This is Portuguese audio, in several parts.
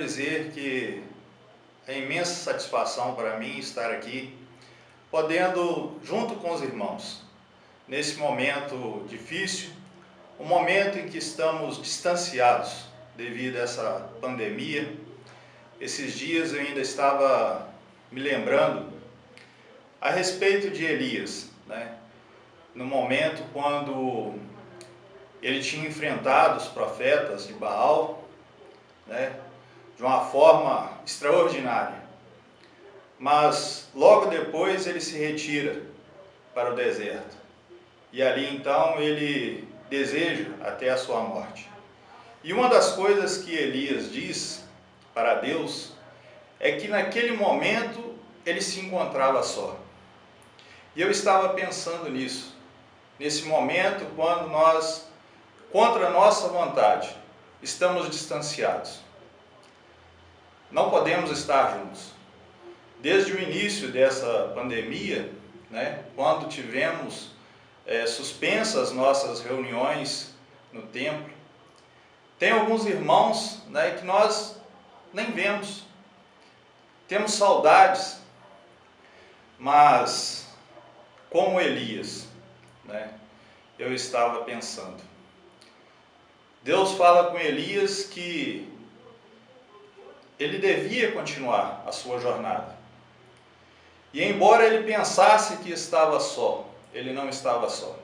dizer que é imensa satisfação para mim estar aqui, podendo, junto com os irmãos, nesse momento difícil, um momento em que estamos distanciados devido a essa pandemia. Esses dias eu ainda estava me lembrando a respeito de Elias, no momento quando ele tinha enfrentado os profetas de Baal, de uma forma extraordinária. Mas logo depois ele se retira para o deserto. E ali então ele deseja até a sua morte. E uma das coisas que Elias diz para Deus é que naquele momento ele se encontrava só. E eu estava pensando nisso, nesse momento quando nós, contra a nossa vontade, estamos distanciados. Não podemos estar juntos. Desde o início dessa pandemia, quando tivemos suspensas nossas reuniões no templo, tem alguns irmãos que nós nem vemos, temos saudades, mas como Elias, eu estava pensando. Deus fala com Elias que ele devia continuar a sua jornada. E embora ele pensasse que estava só, ele não estava só.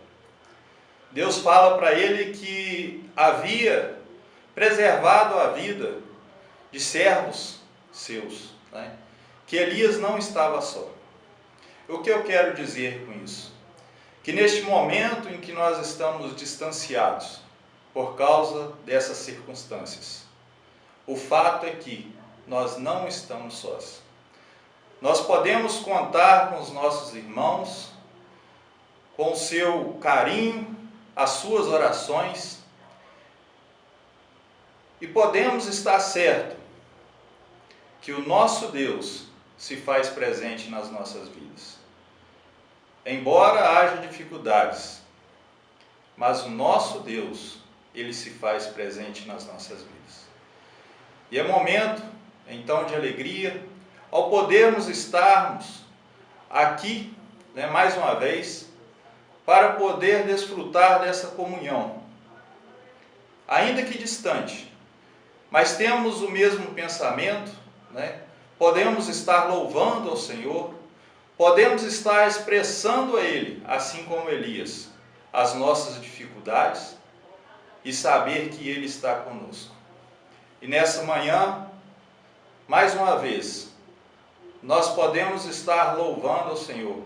Deus fala para ele que havia preservado a vida de servos seus, que Elias não estava só. O que eu quero dizer com isso? Que neste momento em que nós estamos distanciados por causa dessas circunstâncias, o fato é que nós não estamos sós. Nós podemos contar com os nossos irmãos, com o seu carinho, as suas orações, e podemos estar certo que o nosso Deus se faz presente nas nossas vidas. Embora haja dificuldades, mas o nosso Deus, ele se faz presente nas nossas vidas. E é momento, então, de alegria, ao podermos estarmos aqui, mais uma vez, para poder desfrutar dessa comunhão. Ainda que distante, mas temos o mesmo pensamento, podemos estar louvando ao Senhor, podemos estar expressando a Ele, assim como Elias, as nossas dificuldades e saber que Ele está conosco. E nessa manhã, mais uma vez, nós podemos estar louvando ao Senhor,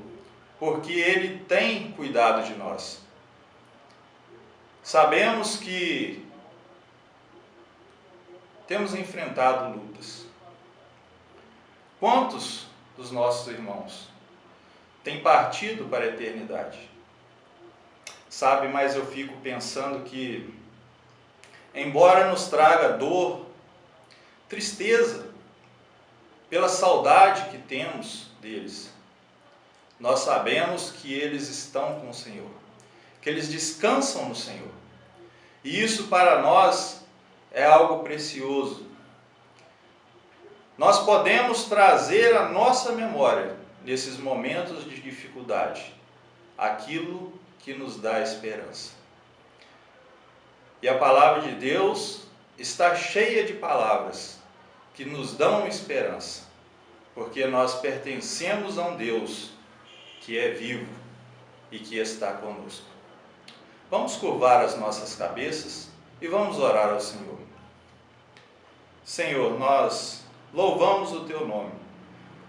porque Ele tem cuidado de nós. Sabemos que temos enfrentado lutas. Quantos dos nossos irmãos têm partido para a eternidade? Sabe, mas eu fico pensando que, embora nos traga dor, tristeza, pela saudade que temos deles, nós sabemos que eles estão com o Senhor, que eles descansam no Senhor. E isso para nós é algo precioso. Nós podemos trazer à nossa memória, nesses momentos de dificuldade, aquilo que nos dá esperança. E a palavra de Deus está cheia de palavras que nos dão esperança, porque nós pertencemos a um Deus que é vivo e que está conosco. Vamos curvar as nossas cabeças e vamos orar ao Senhor. Senhor, nós louvamos o Teu nome,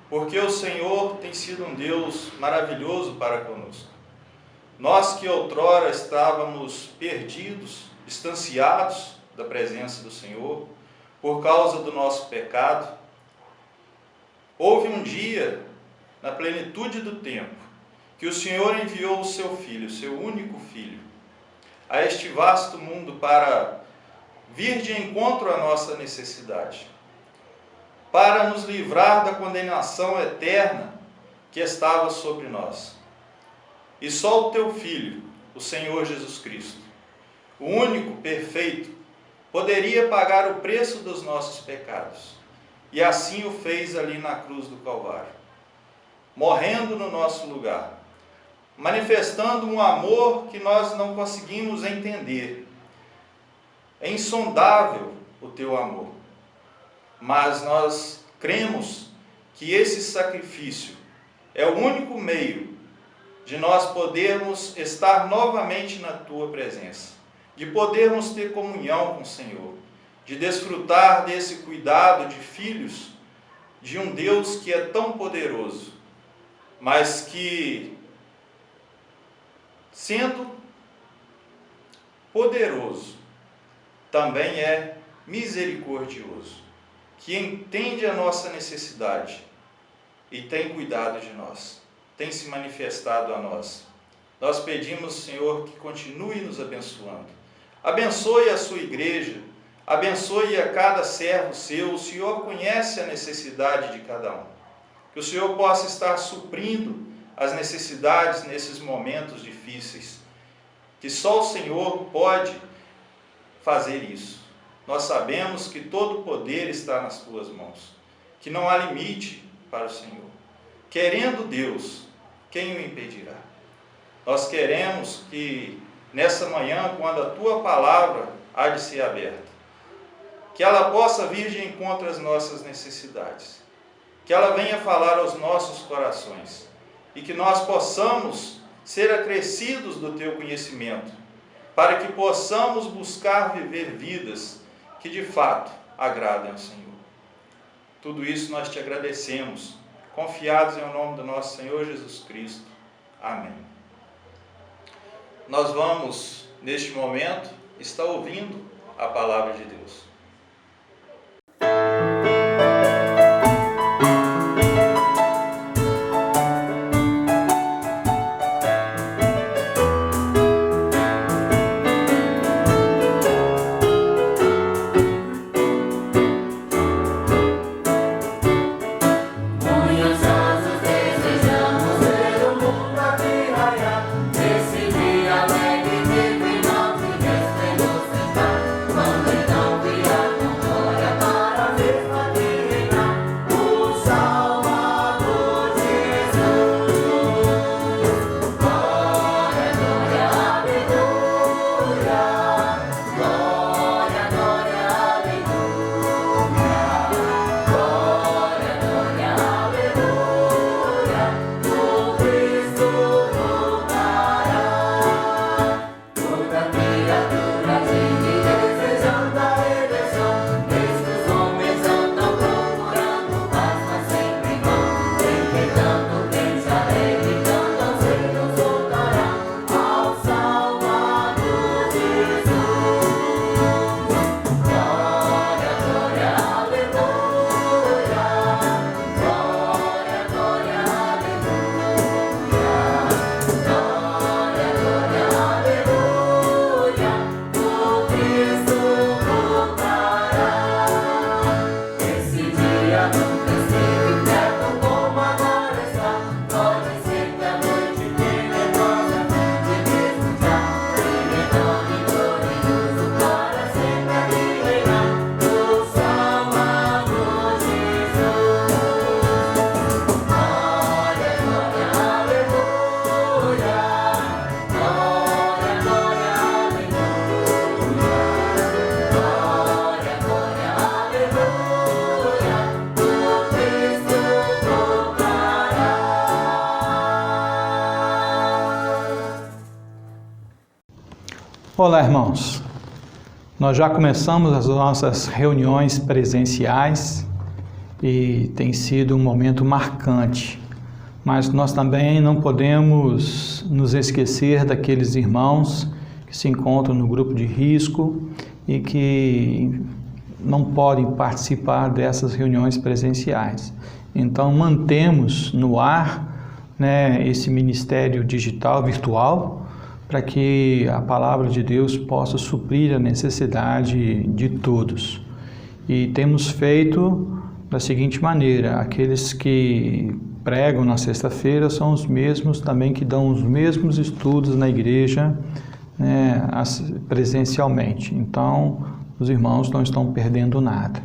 porque o Senhor tem sido um Deus maravilhoso para conosco. Nós que outrora estávamos perdidos, distanciados da presença do Senhor, por causa do nosso pecado, houve um dia, na plenitude do tempo, que o Senhor enviou o Seu Filho, o Seu único Filho, a este vasto mundo para vir de encontro à nossa necessidade, para nos livrar da condenação eterna que estava sobre nós. E só o Teu Filho, o Senhor Jesus Cristo, o único, perfeito, poderia pagar o preço dos nossos pecados. E assim o fez ali na cruz do Calvário, morrendo no nosso lugar, manifestando um amor que nós não conseguimos entender. É insondável o teu amor, mas nós cremos que esse sacrifício é o único meio de nós podermos estar novamente na tua presença, de podermos ter comunhão com o Senhor, de desfrutar desse cuidado de filhos de um Deus que é tão poderoso, mas que, sendo poderoso, também é misericordioso, que entende a nossa necessidade e tem cuidado de nós, tem se manifestado a nós. Nós pedimos, Senhor, que continue nos abençoando. Abençoe a sua igreja, abençoe a cada servo seu. O Senhor conhece a necessidade de cada um. Que o Senhor possa estar suprindo as necessidades nesses momentos difíceis, que só o Senhor pode fazer isso. Nós sabemos que todo o poder está nas tuas mãos, que não há limite para o Senhor. Querendo Deus, quem o impedirá? Nós queremos que nessa manhã, quando a tua palavra há de ser aberta, que ela possa vir de encontro às nossas necessidades, que ela venha falar aos nossos corações e que nós possamos ser acrescidos do teu conhecimento, para que possamos buscar viver vidas que de fato agradem ao Senhor. Tudo isso nós te agradecemos, confiados em nome do nosso Senhor Jesus Cristo. Amém. Nós vamos, neste momento, estar ouvindo a palavra de Deus. Olá, irmãos. Nós já começamos as nossas reuniões presenciais e tem sido um momento marcante, mas nós também não podemos nos esquecer daqueles irmãos que se encontram no grupo de risco e que não podem participar dessas reuniões presenciais. Então, mantemos no ar, esse ministério digital, virtual, para que a palavra de Deus possa suprir a necessidade de todos. E temos feito da seguinte maneira: aqueles que pregam na sexta-feira são os mesmos também que dão os mesmos estudos na igreja, presencialmente. Então, os irmãos não estão perdendo nada.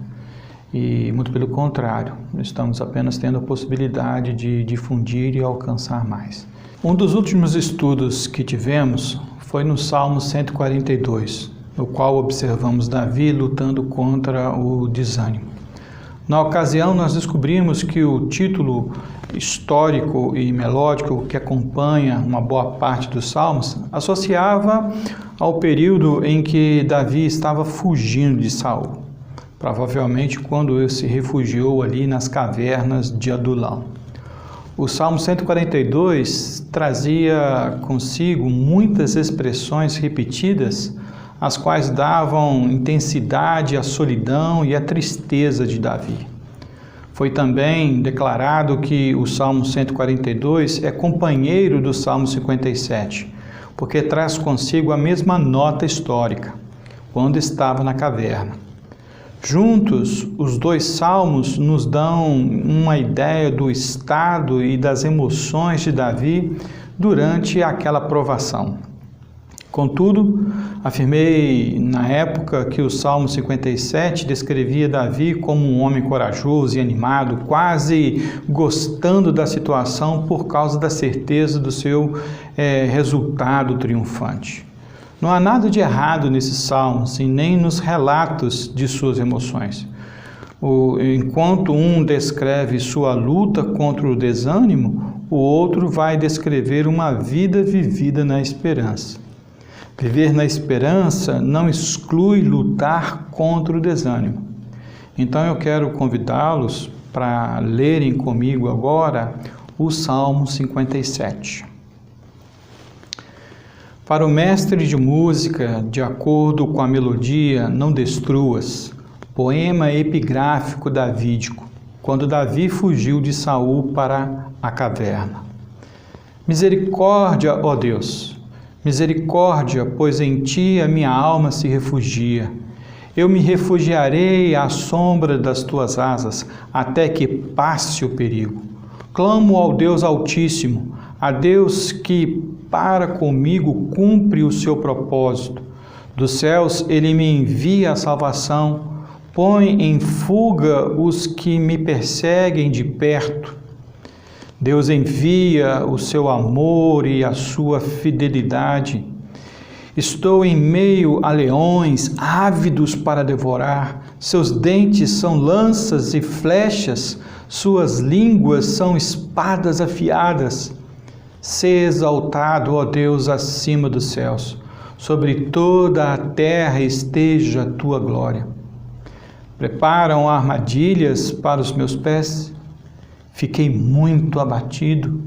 E muito pelo contrário, estamos apenas tendo a possibilidade de difundir e alcançar mais. Um dos últimos estudos que tivemos foi no Salmo 142, no qual observamos Davi lutando contra o desânimo. Na ocasião, nós descobrimos que o título histórico e melódico que acompanha uma boa parte dos Salmos associava ao período em que Davi estava fugindo de Saul, provavelmente quando ele se refugiou ali nas cavernas de Adulão. O Salmo 142 trazia consigo muitas expressões repetidas, as quais davam intensidade à solidão e à tristeza de Davi. Foi também declarado que o Salmo 142 é companheiro do Salmo 57, porque traz consigo a mesma nota histórica, quando estava na caverna. Juntos, os dois salmos nos dão uma ideia do estado e das emoções de Davi durante aquela provação. Contudo, afirmei na época que o Salmo 57 descrevia Davi como um homem corajoso e animado, quase gostando da situação por causa da certeza do seu resultado triunfante. Não há nada de errado nesses salmos e nem nos relatos de suas emoções. Enquanto um descreve sua luta contra o desânimo, o outro vai descrever uma vida vivida na esperança. Viver na esperança não exclui lutar contra o desânimo. Então eu quero convidá-los para lerem comigo agora o Salmo 57. Para o mestre de música, de acordo com a melodia, não destruas, poema epigráfico davídico, quando Davi fugiu de Saul para a caverna. Misericórdia, ó Deus, misericórdia, pois em ti a minha alma se refugia. Eu me refugiarei à sombra das tuas asas, até que passe o perigo. Clamo ao Deus Altíssimo, a Deus que para comigo cumpre o seu propósito. Dos céus ele me envia a salvação, põe em fuga os que me perseguem de perto. Deus envia o seu amor e a sua fidelidade. Estou em meio a leões, ávidos para devorar. Seus dentes são lanças e flechas, suas línguas são espadas afiadas. Sê exaltado, ó Deus, acima dos céus. Sobre toda a terra esteja a tua glória. Preparam armadilhas para os meus pés. Fiquei muito abatido.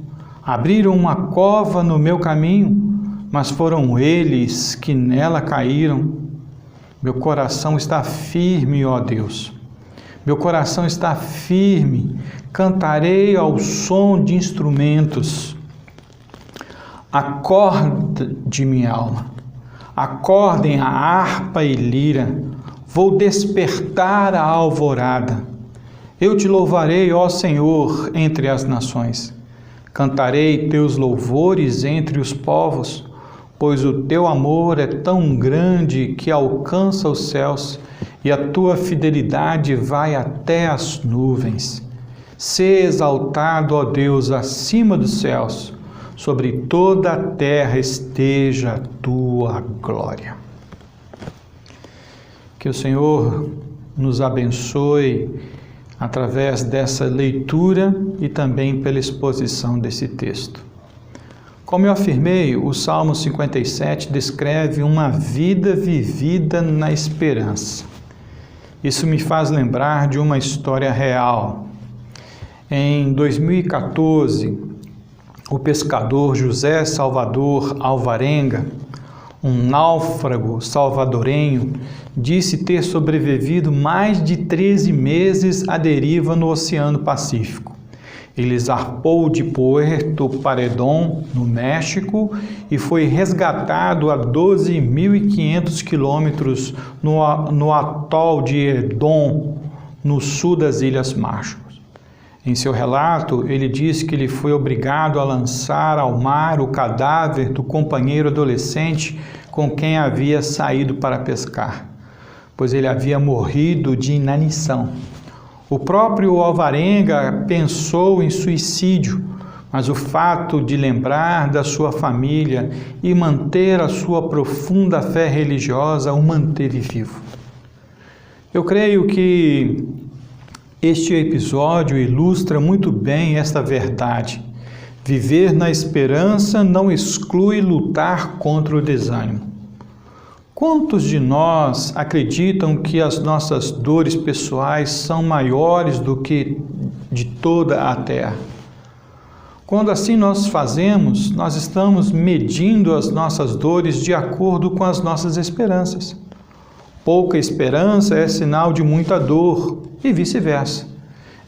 Abriram uma cova no meu caminho, mas foram eles que nela caíram. Meu coração está firme, ó Deus. Meu coração está firme. Cantarei ao som de instrumentos. Acorde, minha alma. Acordem a harpa e lira. Vou despertar a alvorada. Eu te louvarei, ó Senhor, entre as nações. Cantarei teus louvores entre os povos, pois o teu amor é tão grande que alcança os céus e a tua fidelidade vai até as nuvens. Sê exaltado, ó Deus, acima dos céus, sobre toda a terra esteja a tua glória. Que o Senhor nos abençoe através dessa leitura e também pela exposição desse texto. Como eu afirmei, o Salmo 57 descreve uma vida vivida na esperança. Isso me faz lembrar de uma história real. Em 2014, o pescador José Salvador Alvarenga, um náufrago salvadorenho, disse ter sobrevivido mais de 13 meses à deriva no Oceano Pacífico. Ele zarpou de Puerto Paredón, no México, e foi resgatado a 12.500 quilômetros no atol de Edom, no sul das Ilhas Marshall. Em seu relato, ele diz que ele foi obrigado a lançar ao mar o cadáver do companheiro adolescente com quem havia saído para pescar. pois ele havia morrido de inanição. O próprio Alvarenga pensou em suicídio, mas o fato de lembrar da sua família e manter a sua profunda fé religiosa o manteve vivo. Eu creio que este episódio ilustra muito bem esta verdade. Viver na esperança não exclui lutar contra o desânimo. Quantos de nós acreditam que as nossas dores pessoais são maiores do que de toda a terra? Quando assim nós fazemos, nós estamos medindo as nossas dores de acordo com as nossas esperanças. Pouca esperança é sinal de muita dor e vice-versa.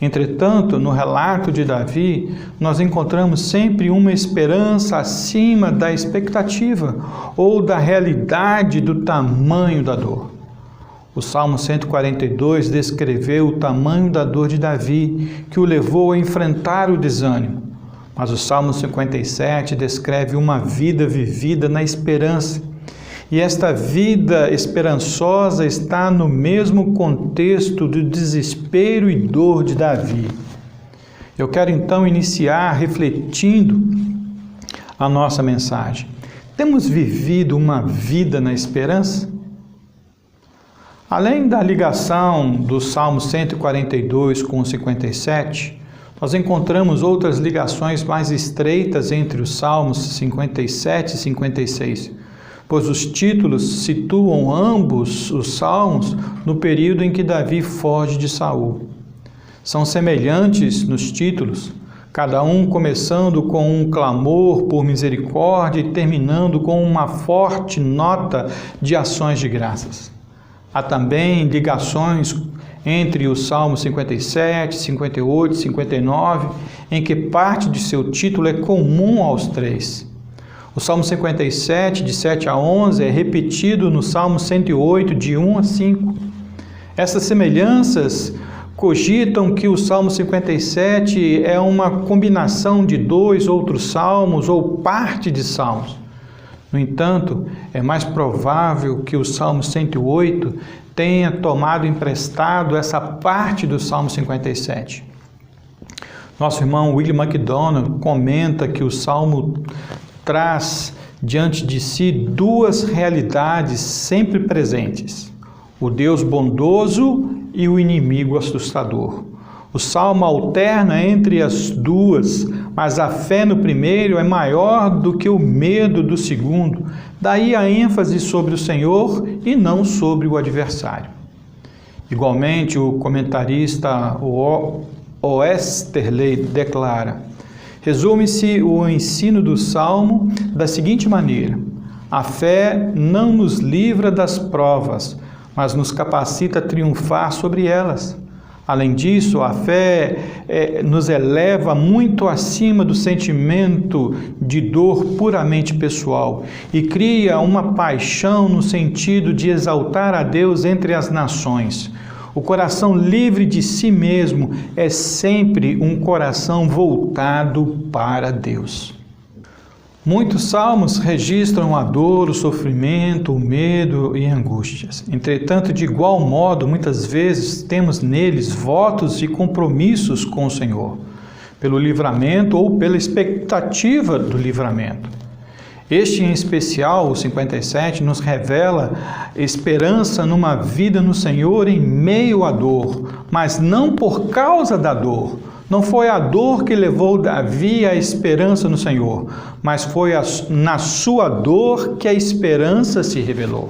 Entretanto, no relato de Davi, nós encontramos sempre uma esperança acima da expectativa ou da realidade do tamanho da dor. O Salmo 142 descreveu o tamanho da dor de Davi, que o levou a enfrentar o desânimo. Mas o Salmo 57 descreve uma vida vivida na esperança. E esta vida esperançosa está no mesmo contexto do desespero e dor de Davi. Eu quero então iniciar refletindo a nossa mensagem. Temos vivido uma vida na esperança? Além da ligação do Salmo 142 com o 57, nós encontramos outras ligações mais estreitas entre os Salmos 57 e 56. Pois os títulos situam ambos os salmos no período em que Davi foge de Saul. São semelhantes nos títulos, cada um começando com um clamor por misericórdia e terminando com uma forte nota de ações de graças. Há também ligações entre o Salmo 57, 58 e 59, em que parte de seu título é comum aos três. O Salmo 57, de 7 a 11, é repetido no Salmo 108, de 1 a 5. Essas semelhanças cogitam que o Salmo 57 é uma combinação de dois outros salmos ou parte de salmos. No entanto, é mais provável que o Salmo 108 tenha tomado emprestado essa parte do Salmo 57. Nosso irmão William MacDonald comenta que o Salmo traz diante de si duas realidades sempre presentes: o Deus bondoso e o inimigo assustador. O Salmo alterna entre as duas, mas a fé no primeiro é maior do que o medo do segundo. Daí a ênfase sobre o Senhor e não sobre o adversário. Igualmente, o comentarista Oesterley declara: resume-se o ensino do Salmo da seguinte maneira: a fé não nos livra das provas, mas nos capacita a triunfar sobre elas. Além disso, a fé nos eleva muito acima do sentimento de dor puramente pessoal e cria uma paixão no sentido de exaltar a Deus entre as nações. O coração livre de si mesmo é sempre um coração voltado para Deus. Muitos salmos registram a dor, o sofrimento, o medo e angústias. Entretanto, de igual modo, muitas vezes temos neles votos e compromissos com o Senhor, pelo livramento ou pela expectativa do livramento. Este, em especial, o 57, nos revela esperança numa vida no Senhor em meio à dor, mas não por causa da dor. Não foi a dor que levou Davi à esperança no Senhor, mas foi na sua dor que a esperança se revelou.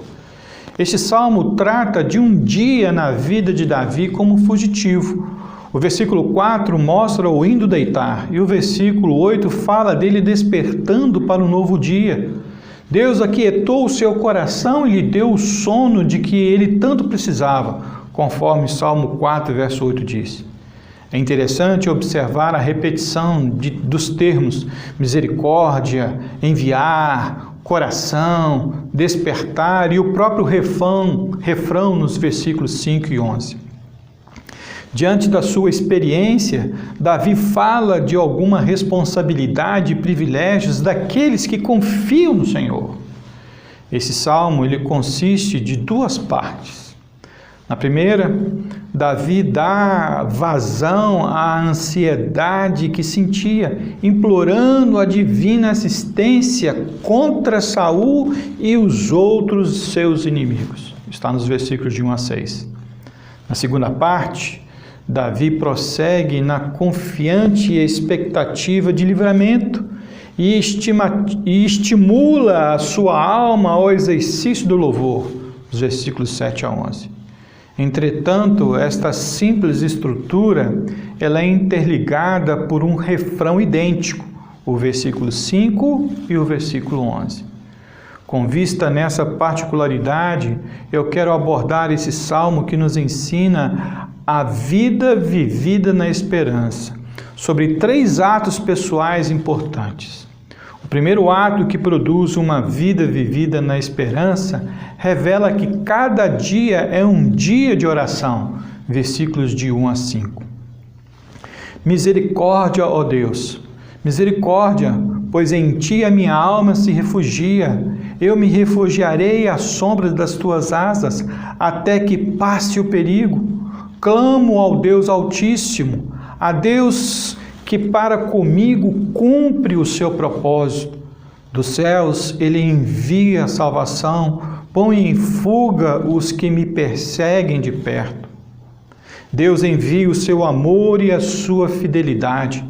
Este salmo trata de um dia na vida de Davi como fugitivo. O versículo 4 mostra o indo deitar e o versículo 8 fala dele despertando para um novo dia. Deus aquietou o seu coração e lhe deu o sono de que ele tanto precisava, conforme Salmo 4, verso 8 diz. É interessante observar a repetição dos termos misericórdia, enviar, coração, despertar e o próprio refrão nos versículos 5 e 11. Diante da sua experiência, Davi fala de alguma responsabilidade e privilégios daqueles que confiam no Senhor. Esse salmo ele consiste de duas partes. Na primeira, Davi dá vazão à ansiedade que sentia, implorando a divina assistência contra Saul e os outros seus inimigos. Está nos versículos de 1 a 6. Na segunda parte, Davi prossegue na confiante expectativa de livramento e estimula a sua alma ao exercício do louvor, os versículos 7 a 11. Entretanto, esta simples estrutura, ela é interligada por um refrão idêntico, o versículo 5 e o versículo 11. Com vista nessa particularidade, eu quero abordar esse salmo que nos ensina a vida vivida na esperança, sobre 3 atos pessoais importantes. O primeiro ato, que produz uma vida vivida na esperança, revela que cada dia é um dia de oração, versículos de 1 a 5. Misericórdia, ó Deus, misericórdia, pois em ti a minha alma se refugia. Eu me refugiarei à sombra das tuas asas, até que passe o perigo. Clamo ao Deus Altíssimo, a Deus que para comigo cumpre o seu propósito. Dos céus ele envia a salvação, põe em fuga os que me perseguem de perto. Deus envia o seu amor e a sua fidelidade.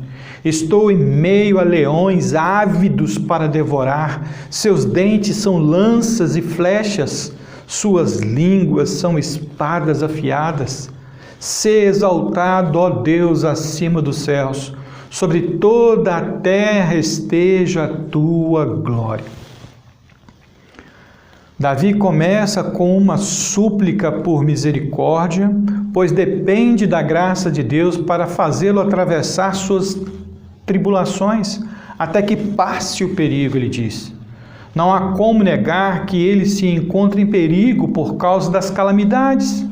Estou em meio a leões ávidos para devorar, seus dentes são lanças e flechas, suas línguas são espadas afiadas. Sê exaltado, ó Deus, acima dos céus, sobre toda a terra esteja a tua glória. Davi começa com uma súplica por misericórdia, pois depende da graça de Deus para fazê-lo atravessar suas tribulações, até que passe o perigo, ele diz. Não há como negar que ele se encontra em perigo por causa das calamidades,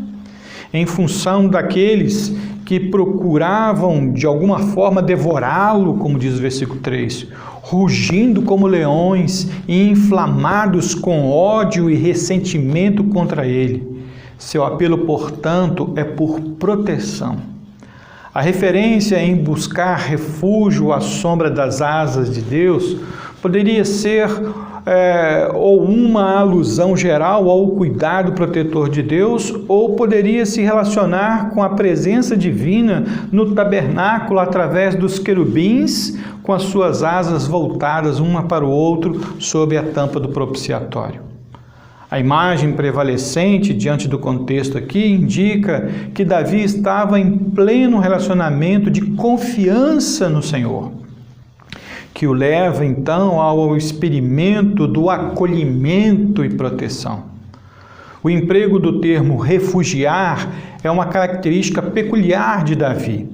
em função daqueles que procuravam de alguma forma devorá-lo, como diz o versículo 3, rugindo como leões e inflamados com ódio e ressentimento contra ele. Seu apelo, portanto, é por proteção. A referência em buscar refúgio à sombra das asas de Deus poderia ser ou uma alusão geral ao cuidado protetor de Deus, ou poderia se relacionar com a presença divina no tabernáculo através dos querubins, com as suas asas voltadas uma para o outro sob a tampa do propiciatório. A imagem prevalecente diante do contexto aqui indica que Davi estava em pleno relacionamento de confiança no Senhor, que o leva então ao experimento do acolhimento e proteção. O emprego do termo refugiar é uma característica peculiar de Davi,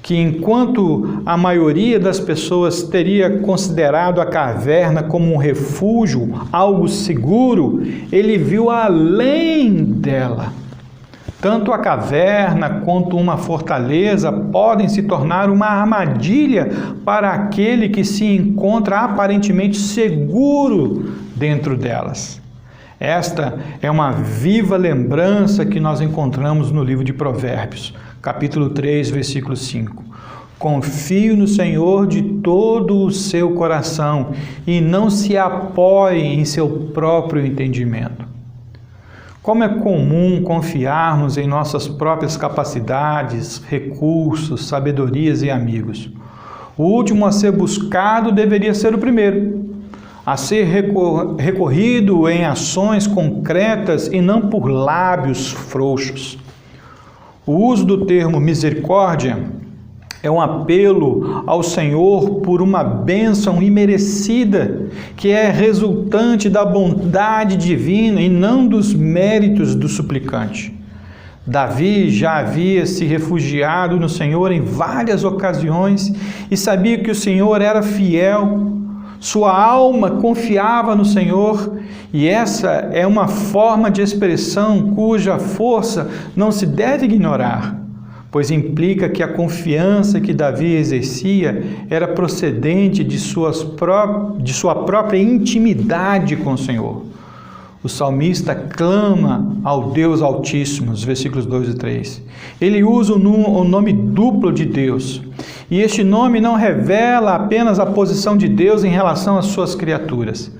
que enquanto a maioria das pessoas teria considerado a caverna como um refúgio, algo seguro, ele viu além dela. Tanto a caverna quanto uma fortaleza podem se tornar uma armadilha para aquele que se encontra aparentemente seguro dentro delas. Esta é uma viva lembrança que nós encontramos no livro de Provérbios, capítulo 3, versículo 5. Confie no Senhor de todo o seu coração e não se apoie em seu próprio entendimento. Como é comum confiarmos em nossas próprias capacidades, recursos, sabedorias e amigos. O último a ser buscado deveria ser o primeiro, a ser recorrido em ações concretas e não por lábios frouxos. O uso do termo misericórdia é um apelo ao Senhor por uma bênção imerecida, que é resultante da bondade divina e não dos méritos do suplicante. Davi já havia se refugiado no Senhor em várias ocasiões e sabia que o Senhor era fiel. Sua alma confiava no Senhor, e essa é uma forma de expressão cuja força não se deve ignorar, pois implica que a confiança que Davi exercia era procedente de sua própria intimidade com o Senhor. O salmista clama ao Deus Altíssimo, nos versículos 2 e 3. Ele usa o nome duplo de Deus. E este nome não revela apenas a posição de Deus em relação às suas criaturas,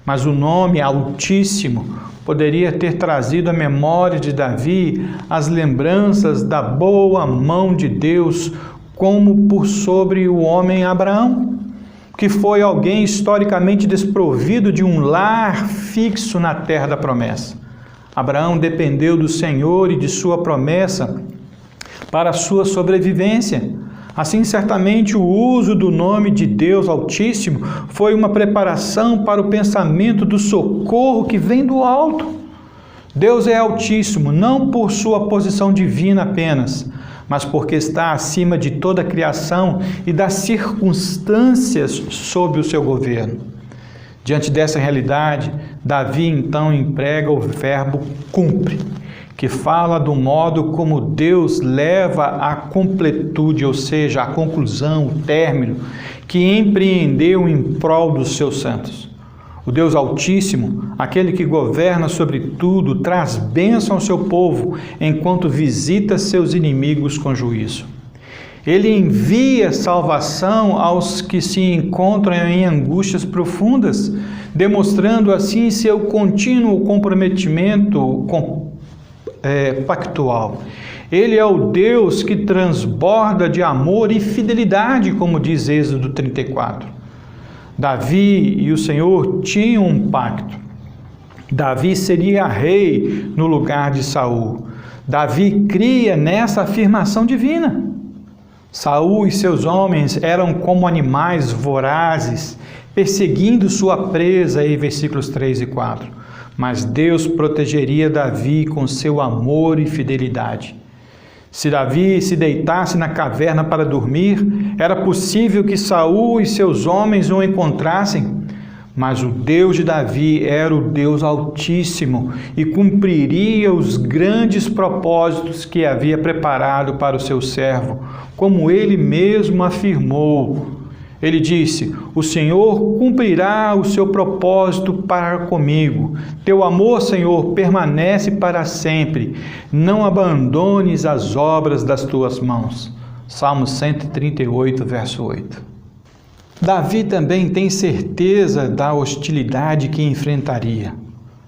mas o nome Altíssimo poderia ter trazido à memória de Davi as lembranças da boa mão de Deus, como por sobre o homem Abraão, que foi alguém historicamente desprovido de um lar fixo na terra da promessa. Abraão dependeu do Senhor e de sua promessa para a sua sobrevivência. Assim, certamente, o uso do nome de Deus Altíssimo foi uma preparação para o pensamento do socorro que vem do alto. Deus é Altíssimo, não por sua posição divina apenas, mas porque está acima de toda a criação e das circunstâncias sob o seu governo. Diante dessa realidade, Davi então emprega o verbo cumpre, que fala do modo como Deus leva à completude, ou seja, à conclusão, o término, que empreendeu em prol dos seus santos. O Deus Altíssimo, aquele que governa sobre tudo, traz bênção ao seu povo, enquanto visita seus inimigos com juízo. Ele envia salvação aos que se encontram em angústias profundas, demonstrando assim seu contínuo comprometimento pactual. Ele é o Deus que transborda de amor e fidelidade, como diz Êxodo 34. Davi e o Senhor tinham um pacto. Davi seria rei no lugar de Saul. Davi cria nessa afirmação divina. Saul e seus homens eram como animais vorazes, perseguindo sua presa, em versículos 3 e 4. Mas Deus protegeria Davi com seu amor e fidelidade. Se Davi se deitasse na caverna para dormir, era possível que Saul e seus homens o encontrassem, mas o Deus de Davi era o Deus Altíssimo e cumpriria os grandes propósitos que havia preparado para o seu servo, como ele mesmo afirmou. Ele disse: o Senhor cumprirá o seu propósito para comigo. Teu amor, Senhor, permanece para sempre. Não abandones as obras das tuas mãos. Salmo 138, verso 8. Davi também tem certeza da hostilidade que enfrentaria.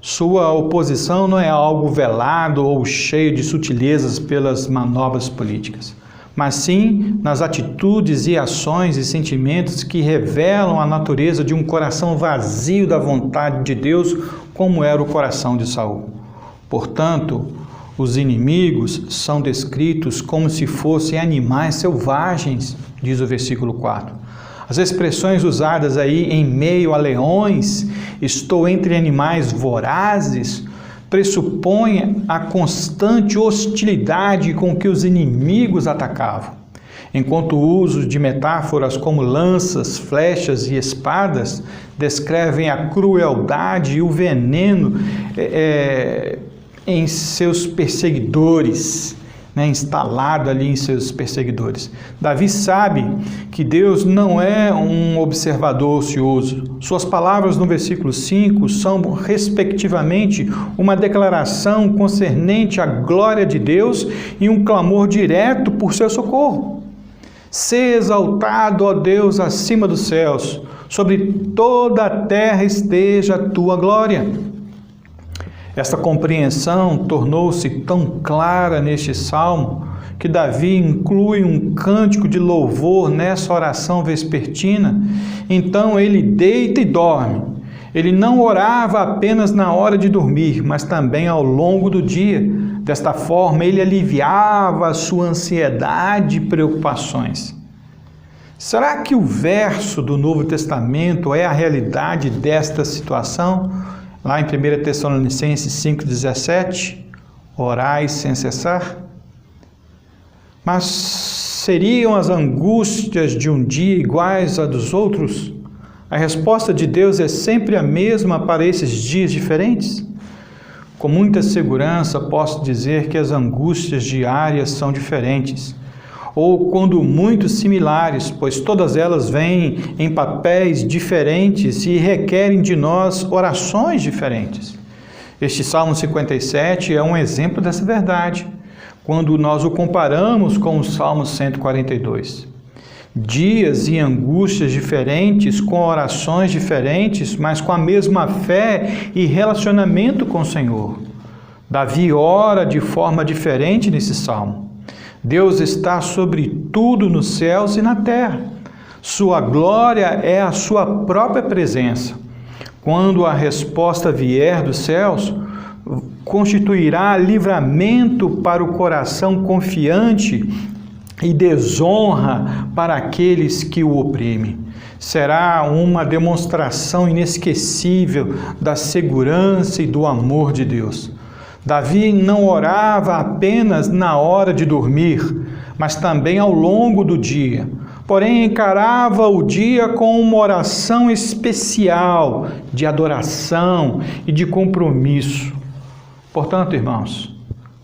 Sua oposição não é algo velado ou cheio de sutilezas pelas manobras políticas, mas sim nas atitudes e ações e sentimentos que revelam a natureza de um coração vazio da vontade de Deus, como era o coração de Saul. Portanto, os inimigos são descritos como se fossem animais selvagens, diz o versículo 4. As expressões usadas aí em meio a leões, estou entre animais vorazes, pressupõe a constante hostilidade com que os inimigos atacavam, enquanto o uso de metáforas como lanças, flechas e espadas descrevem a crueldade e o veneno em seus perseguidores, instalado ali em seus perseguidores. Davi sabe que Deus não é um observador ocioso. Suas palavras no versículo 5 são, respectivamente, uma declaração concernente à glória de Deus e um clamor direto por seu socorro. Sê exaltado, ó Deus, acima dos céus, sobre toda a terra esteja a tua glória. Esta compreensão tornou-se tão clara neste salmo que Davi inclui um cântico de louvor nessa oração vespertina. Então ele deita e dorme. Ele não orava apenas na hora de dormir, mas também ao longo do dia. Desta forma, ele aliviava a sua ansiedade e preocupações. Será que o verso do Novo Testamento é a realidade desta situação? Lá em 1 Tessalonicenses 5,17, orai sem cessar. Mas seriam as angústias de um dia iguais a dos outros? A resposta de Deus é sempre a mesma para esses dias diferentes? Com muita segurança posso dizer que as angústias diárias são diferentes, ou quando muito similares, pois todas elas vêm em papéis diferentes e requerem de nós orações diferentes. Este Salmo 57 é um exemplo dessa verdade, quando nós o comparamos com o Salmo 142. Dias e angústias diferentes, com orações diferentes, mas com a mesma fé e relacionamento com o Senhor. Davi ora de forma diferente nesse salmo. Deus está sobre tudo nos céus e na terra. Sua glória é a sua própria presença. Quando a resposta vier dos céus, constituirá livramento para o coração confiante e desonra para aqueles que o oprimem. Será uma demonstração inesquecível da segurança e do amor de Deus. Davi não orava apenas na hora de dormir, mas também ao longo do dia. Porém, encarava o dia com uma oração especial de adoração e de compromisso. Portanto, irmãos,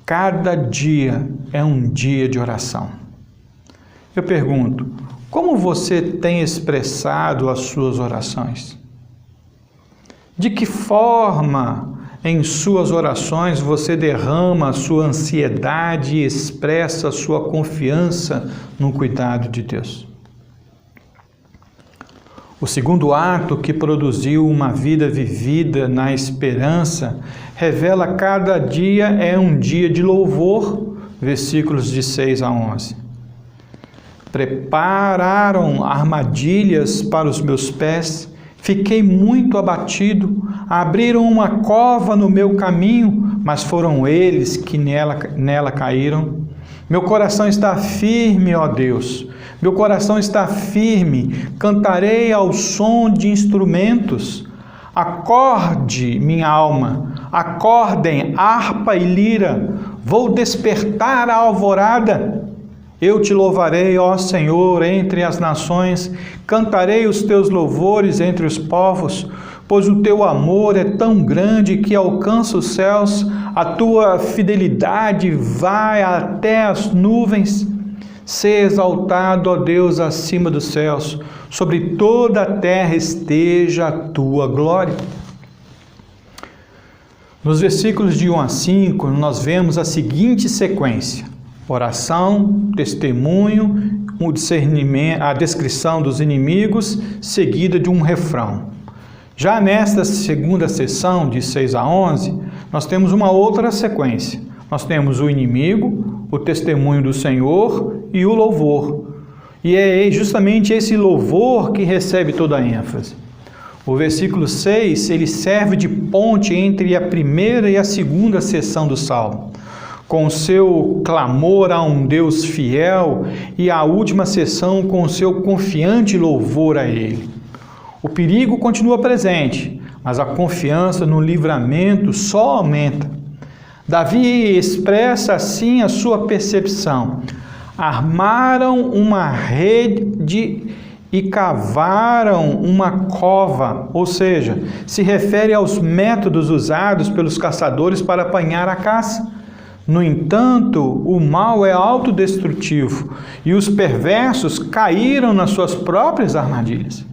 cada dia é um dia de oração. Eu pergunto, como você tem expressado as suas orações? De que forma em suas orações você derrama a sua ansiedade e expressa a sua confiança no cuidado de Deus? O segundo ato que produziu uma vida vivida na esperança revela cada dia é um dia de louvor, versículos de 6 a 11. Prepararam armadilhas para os meus pés, fiquei muito abatido, abriram uma cova no meu caminho, mas foram eles que nela caíram. Meu coração está firme, ó Deus, meu coração está firme, cantarei ao som de instrumentos. Acorde, minha alma, acordem, harpa e lira, vou despertar a alvorada. Eu te louvarei, ó Senhor, entre as nações, cantarei os teus louvores entre os povos, pois o teu amor é tão grande que alcança os céus, a tua fidelidade vai até as nuvens. Sê exaltado, ó Deus, acima dos céus, sobre toda a terra esteja a tua glória. Nos versículos de 1 a 5, nós vemos a seguinte sequência: oração, testemunho, o discernimento, a descrição dos inimigos, seguida de um refrão. Já nesta segunda sessão, de 6 a 11, nós temos uma outra sequência. Nós temos o inimigo, o testemunho do Senhor e o louvor. E é justamente esse louvor que recebe toda a ênfase. O versículo 6, ele serve de ponte entre a primeira e a segunda sessão do Salmo, com o seu clamor a um Deus fiel, e a última sessão com o seu confiante louvor a Ele. O perigo continua presente, mas a confiança no livramento só aumenta. Davi expressa assim a sua percepção: armaram uma rede e cavaram uma cova, ou seja, se refere aos métodos usados pelos caçadores para apanhar a caça. No entanto, o mal é autodestrutivo e os perversos caíram nas suas próprias armadilhas.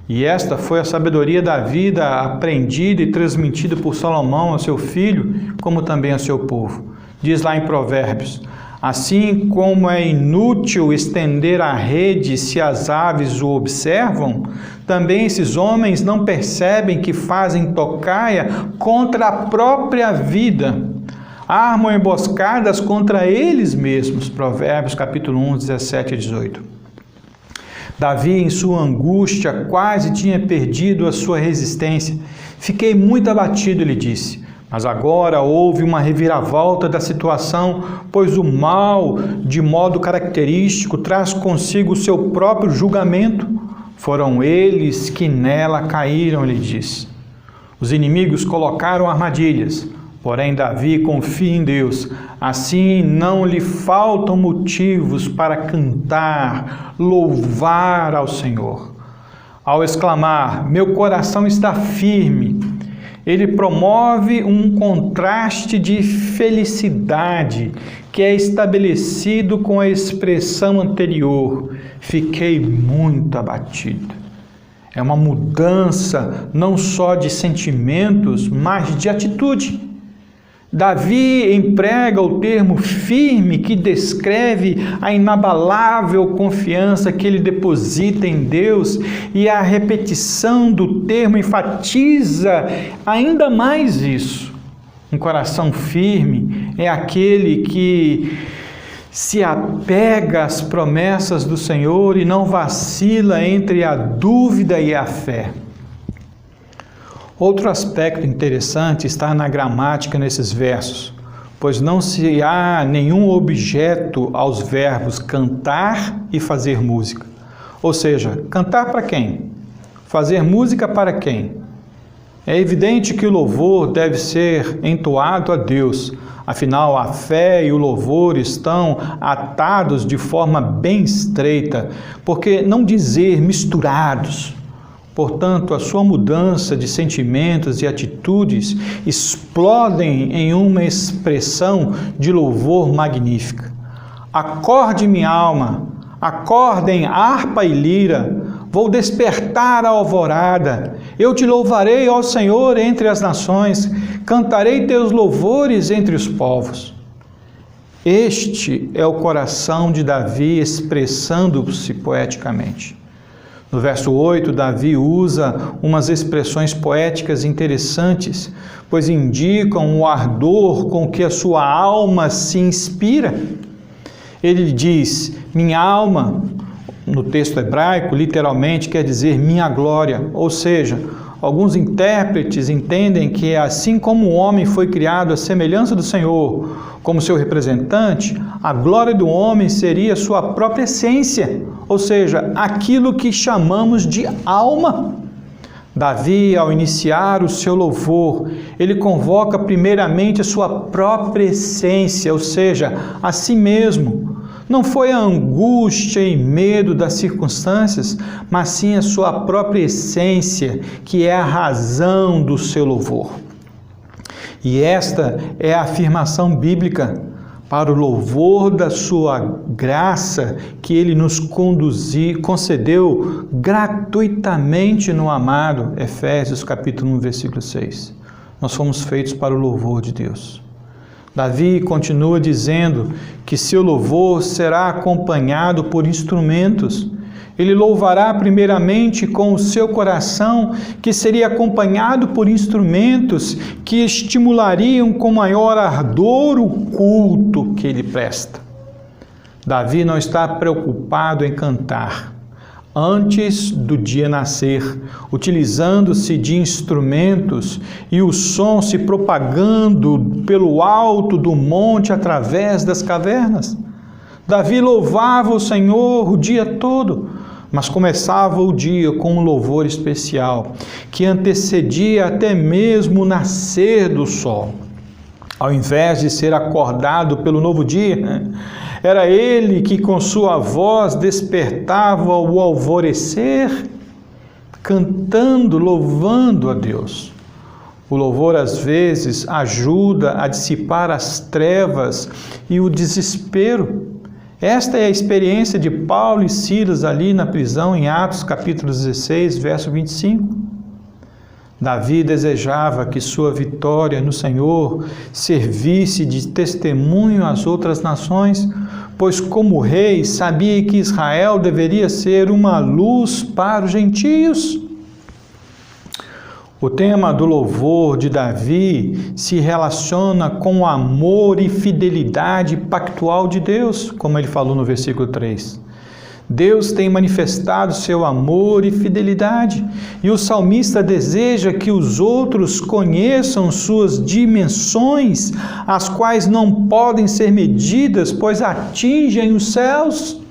E esta foi a sabedoria da vida aprendida e transmitida por Salomão ao seu filho, como também ao seu povo. Diz lá em Provérbios: assim como é inútil estender a rede se as aves o observam, também esses homens não percebem que fazem tocaia contra a própria vida. Armam emboscadas contra eles mesmos. Provérbios capítulo 1, 17 e 18. Davi, em sua angústia, quase tinha perdido a sua resistência. Fiquei muito abatido, ele disse. Mas agora houve uma reviravolta da situação, pois o mal, de modo característico, traz consigo o seu próprio julgamento. Foram eles que nela caíram, ele disse. Os inimigos colocaram armadilhas, porém Davi confia em Deus. Assim não lhe faltam motivos para cantar, louvar ao Senhor. Ao exclamar, meu coração está firme, ele promove um contraste de felicidade que é estabelecido com a expressão anterior: fiquei muito abatido. É uma mudança não só de sentimentos, mas de atitude. Davi emprega o termo firme que descreve a inabalável confiança que ele deposita em Deus, e a repetição do termo enfatiza ainda mais isso. Um coração firme é aquele que se apega às promessas do Senhor e não vacila entre a dúvida e a fé. Outro aspecto interessante está na gramática nesses versos, pois não se há nenhum objeto aos verbos cantar e fazer música. Ou seja, cantar para quem? Fazer música para quem? É evidente que o louvor deve ser entoado a Deus, afinal a fé e o louvor estão atados de forma bem estreita, por que não dizer misturados? Portanto, a sua mudança de sentimentos e atitudes explodem em uma expressão de louvor magnífica. Acorde, minha alma, acordem harpa e lira, vou despertar a alvorada. Eu te louvarei, ó Senhor, entre as nações, cantarei teus louvores entre os povos. Este é o coração de Davi expressando-se poeticamente. No verso 8, Davi usa umas expressões poéticas interessantes, pois indicam o ardor com que a sua alma se inspira. Ele diz, minha alma, no texto hebraico, literalmente quer dizer minha glória, ou seja, alguns intérpretes entendem que assim como o homem foi criado à semelhança do Senhor, como seu representante, a glória do homem seria sua própria essência, ou seja, aquilo que chamamos de alma. Davi, ao iniciar o seu louvor, ele convoca primeiramente a sua própria essência, ou seja, a si mesmo. Não foi a angústia e medo das circunstâncias, mas sim a sua própria essência, que é a razão do seu louvor. E esta é a afirmação bíblica para o louvor da sua graça que ele nos concedeu gratuitamente no amado. Efésios capítulo 1, versículo 6. Nós fomos feitos para o louvor de Deus. Davi continua dizendo que seu louvor será acompanhado por instrumentos. Ele louvará primeiramente com o seu coração, que seria acompanhado por instrumentos que estimulariam com maior ardor o culto que ele presta. Davi não está preocupado em cantar antes do dia nascer, utilizando-se de instrumentos e o som se propagando pelo alto do monte através das cavernas. Davi louvava o Senhor o dia todo, mas começava o dia com um louvor especial, que antecedia até mesmo o nascer do sol. Ao invés de ser acordado pelo novo dia, era ele que com sua voz despertava o alvorecer, cantando, louvando a Deus. O louvor, às vezes, ajuda a dissipar as trevas e o desespero. Esta é a experiência de Paulo e Silas ali na prisão em Atos capítulo 16, verso 25. Davi desejava que sua vitória no Senhor servisse de testemunho às outras nações, pois como rei sabia que Israel deveria ser uma luz para os gentios. O tema do louvor de Davi se relaciona com o amor e fidelidade pactual de Deus, como ele falou no versículo 3. Deus tem manifestado seu amor e fidelidade, e o salmista deseja que os outros conheçam suas dimensões, as quais não podem ser medidas, pois atingem os céus.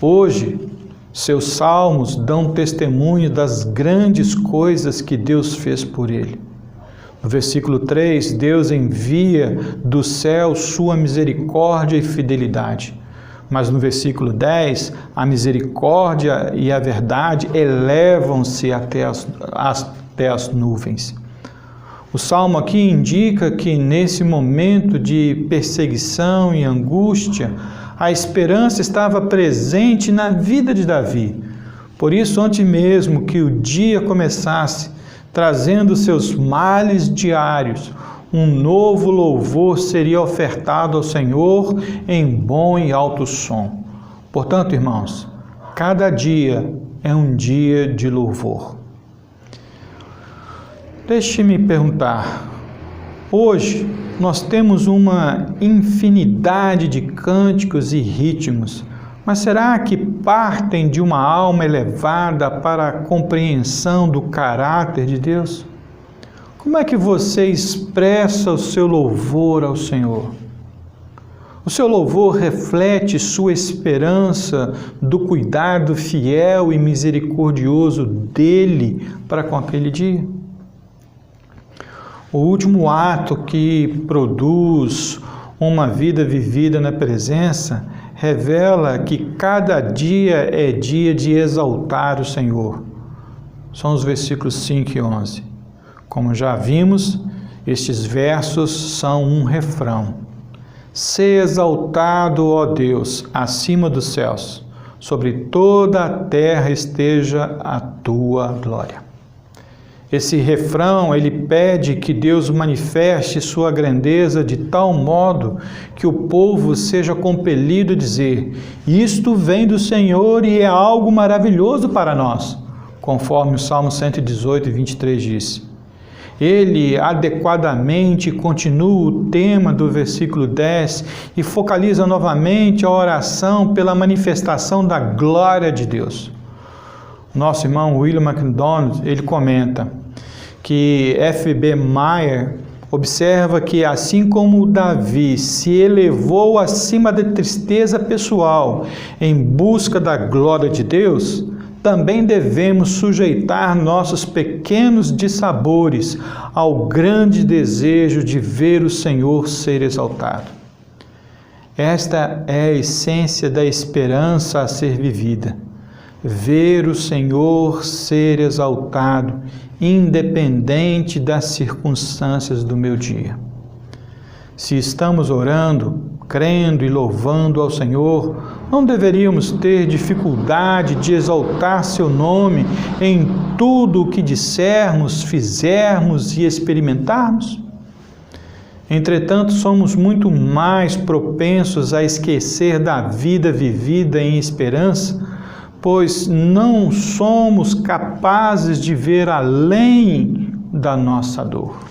Hoje, seus salmos dão testemunho das grandes coisas que Deus fez por ele. No versículo 3, Deus envia do céu sua misericórdia e fidelidade. Mas no versículo 10, a misericórdia e a verdade elevam-se até as nuvens. O salmo aqui indica que nesse momento de perseguição e angústia, a esperança estava presente na vida de Davi. Por isso, antes mesmo que o dia começasse, trazendo seus males diários, um novo louvor seria ofertado ao Senhor em bom e alto som. Portanto, irmãos, cada dia é um dia de louvor. Deixe-me perguntar, hoje nós temos uma infinidade de cânticos e ritmos, mas será que partem de uma alma elevada para a compreensão do caráter de Deus? Como é que você expressa o seu louvor ao Senhor? O seu louvor reflete sua esperança do cuidado fiel e misericordioso dele para com aquele dia? O último ato que produz uma vida vivida na presença revela que cada dia é dia de exaltar o Senhor. São os versículos 5 e 11. Como já vimos, estes versos são um refrão. Sê exaltado, ó Deus, acima dos céus, sobre toda a terra esteja a tua glória. Esse refrão, ele pede que Deus manifeste sua grandeza de tal modo que o povo seja compelido a dizer: isto vem do Senhor e é algo maravilhoso para nós, conforme o Salmo 118, 23 diz. Ele adequadamente continua o tema do versículo 10 e focaliza novamente a oração pela manifestação da glória de Deus. Nosso irmão William MacDonald, ele comenta que F.B. Meyer observa que assim como Davi se elevou acima da tristeza pessoal em busca da glória de Deus, também devemos sujeitar nossos pequenos dissabores ao grande desejo de ver o Senhor ser exaltado. Esta é a essência da esperança a ser vivida. Ver o Senhor ser exaltado, independente das circunstâncias do meu dia. Se estamos orando, crendo e louvando ao Senhor, não deveríamos ter dificuldade de exaltar seu nome em tudo o que dissermos, fizermos e experimentarmos? Entretanto, somos muito mais propensos a esquecer da vida vivida em esperança, pois não somos capazes de ver além da nossa dor.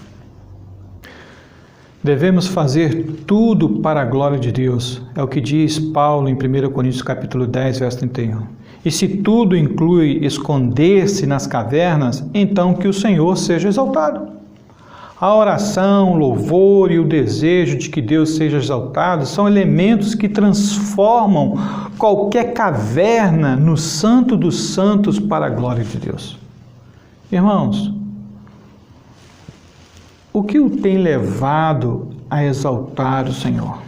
Devemos fazer tudo para a glória de Deus, é o que diz Paulo em 1 Coríntios capítulo 10, verso 31. E se tudo inclui esconder-se nas cavernas, então que o Senhor seja exaltado. A oração, o louvor e o desejo de que Deus seja exaltado são elementos que transformam qualquer caverna no santo dos santos para a glória de Deus. Irmãos, o que o tem levado a exaltar o Senhor?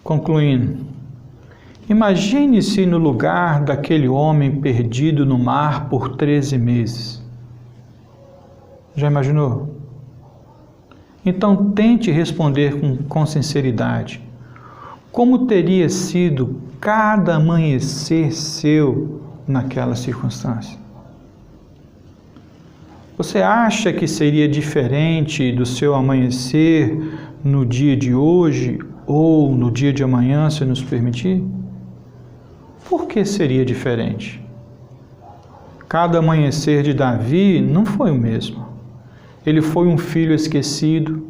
Concluindo, imagine-se no lugar daquele homem perdido no mar por 13 meses. Já imaginou? Então tente responder com sinceridade. Como teria sido cada amanhecer seu naquela circunstância? Você acha que seria diferente do seu amanhecer no dia de hoje ou no dia de amanhã, se nos permitir? Por que seria diferente? Cada amanhecer de Davi não foi o mesmo. Ele foi um filho esquecido,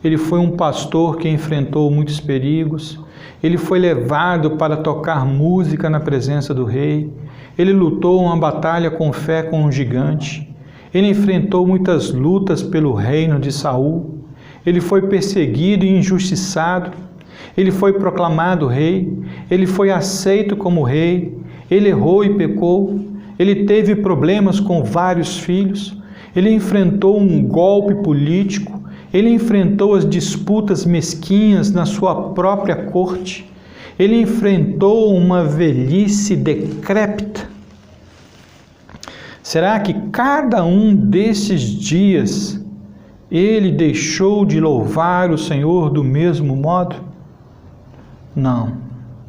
ele foi um pastor que enfrentou muitos perigos, ele foi levado para tocar música na presença do rei, ele lutou uma batalha com fé com um gigante, ele enfrentou muitas lutas pelo reino de Saul, ele foi perseguido e injustiçado, ele foi proclamado rei, ele foi aceito como rei, ele errou e pecou, ele teve problemas com vários filhos, ele enfrentou um golpe político, ele enfrentou as disputas mesquinhas na sua própria corte, ele enfrentou uma velhice decrépita. Será que cada um desses dias ele deixou de louvar o Senhor do mesmo modo? Não,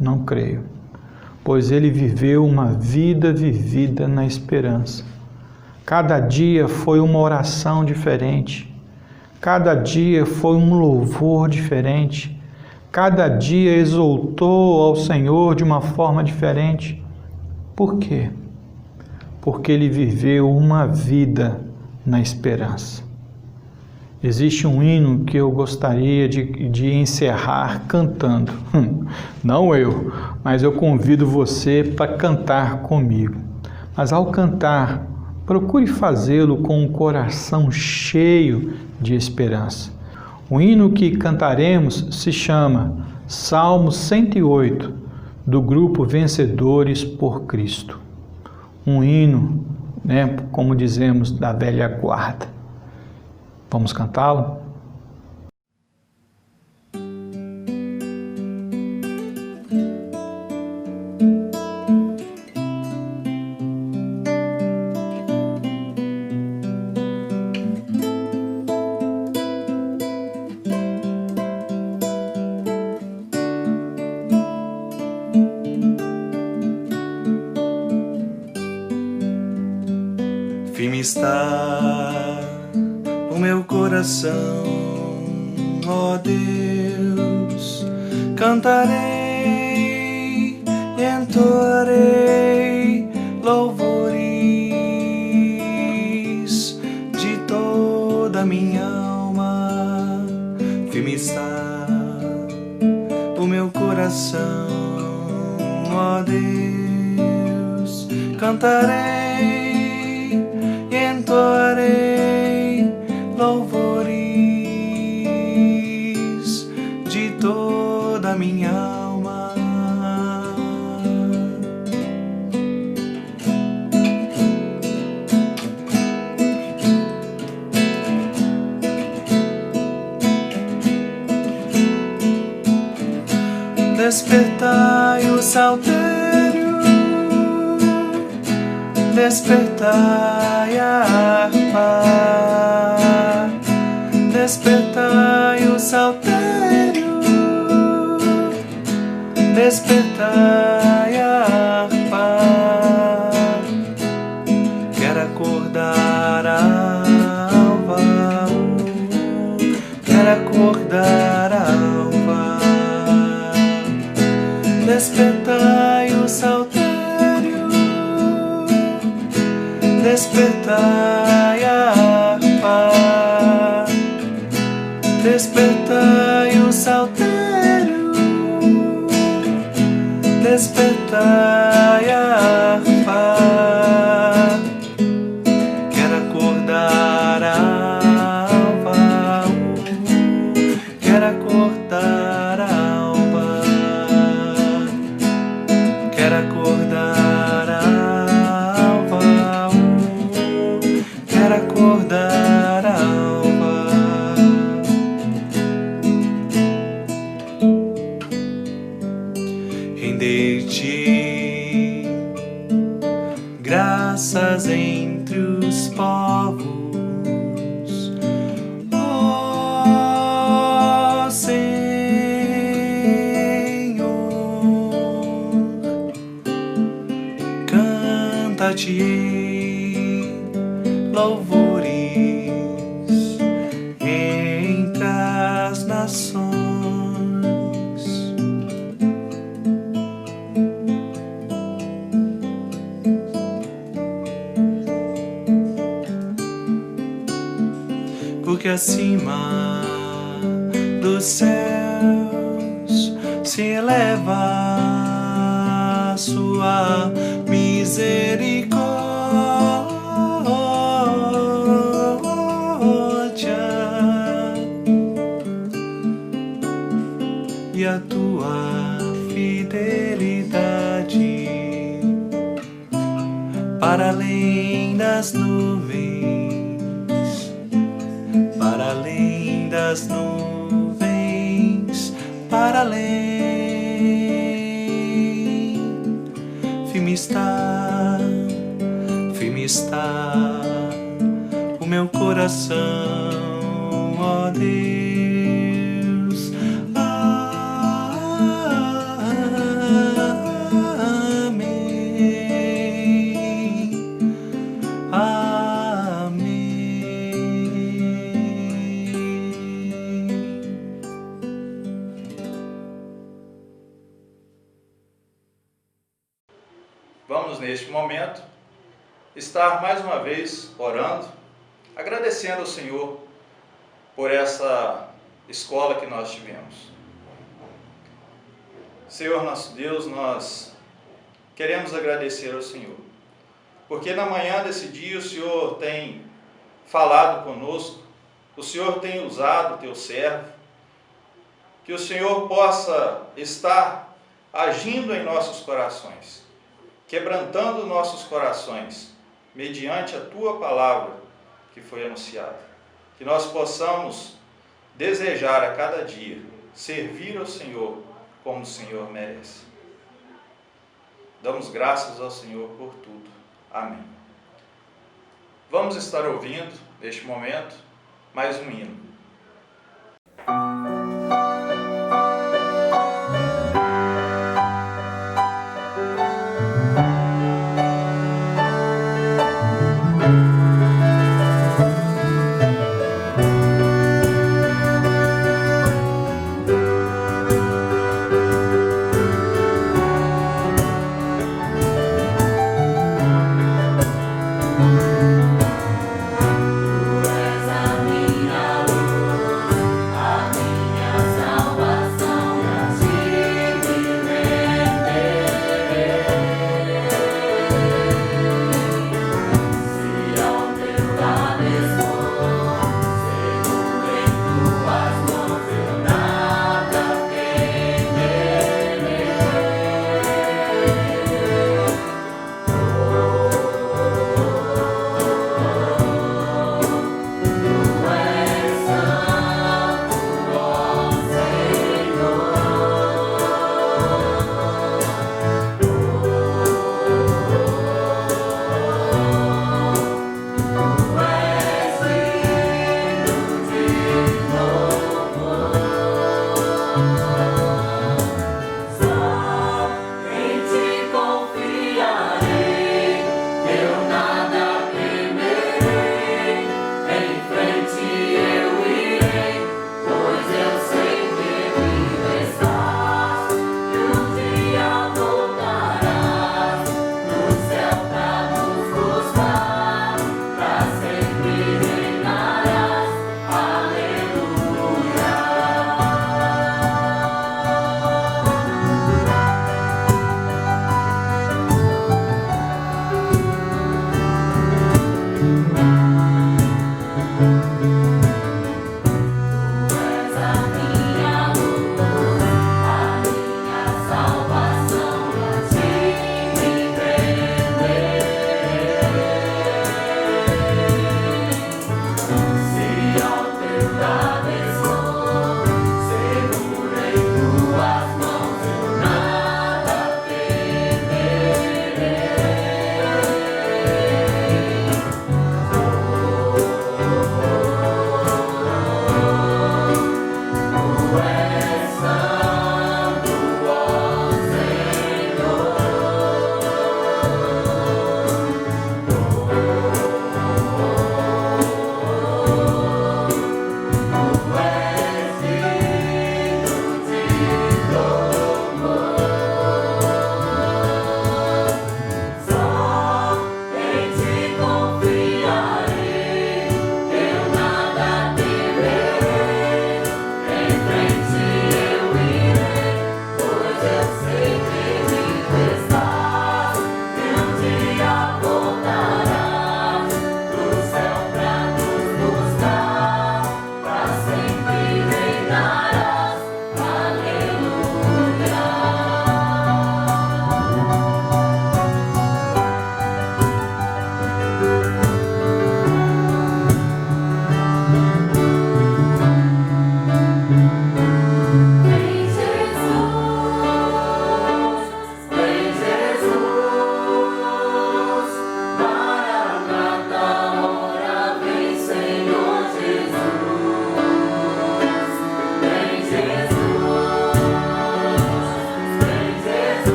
não creio, pois ele viveu uma vida vivida na esperança. Cada dia foi uma oração diferente. Cada dia foi um louvor diferente. Cada dia exaltou ao Senhor de uma forma diferente. Por quê? Porque ele viveu uma vida na esperança. Existe um hino que eu gostaria de encerrar cantando. Não eu, mas eu convido você para cantar comigo. Mas ao cantar, procure fazê-lo com um coração cheio de esperança. O hino que cantaremos se chama Salmo 108, do grupo Vencedores por Cristo. Um hino, como dizemos, da velha guarda. Vamos cantá-lo? Firme está o meu coração, ó Deus, cantarei e entoarei louvores de toda a minha alma. Firme está o meu coração, ó Deus, cantarei e entoarei louvores de toda a minha alma. Despertai o saltério, despertai a harpa, despertai o saltério, despertai a harpa. Quero acordar a alva, quero acordar a alva. Despertai o saltério, despertai a harpa, despertai o saltério, despertai a harpa. Quero acordar a alva, quero acordar a alva, quero acordar a alva, quero acordar a alva. Render-te graças entre os povos, ó Senhor. Canta-te louvores entre as nações. Porque acima dos céus se eleva a sua misericórdia e a tua fidelidade para além das nuvens, para além das nuvens, para além. Firme está o meu coração, ó Deus. Amém. Amém. momento, estar mais uma vez orando, agradecendo ao Senhor por essa escola que nós tivemos. Senhor nosso Deus, nós queremos agradecer ao Senhor, porque na manhã desse dia o Senhor tem falado conosco, o Senhor tem usado o teu servo, que o Senhor possa estar agindo em nossos corações, quebrantando nossos corações, mediante a tua palavra que foi anunciada. Que nós possamos desejar a cada dia servir ao Senhor como o Senhor merece. Damos graças ao Senhor por tudo. Amém. Vamos estar ouvindo, neste momento, mais um hino.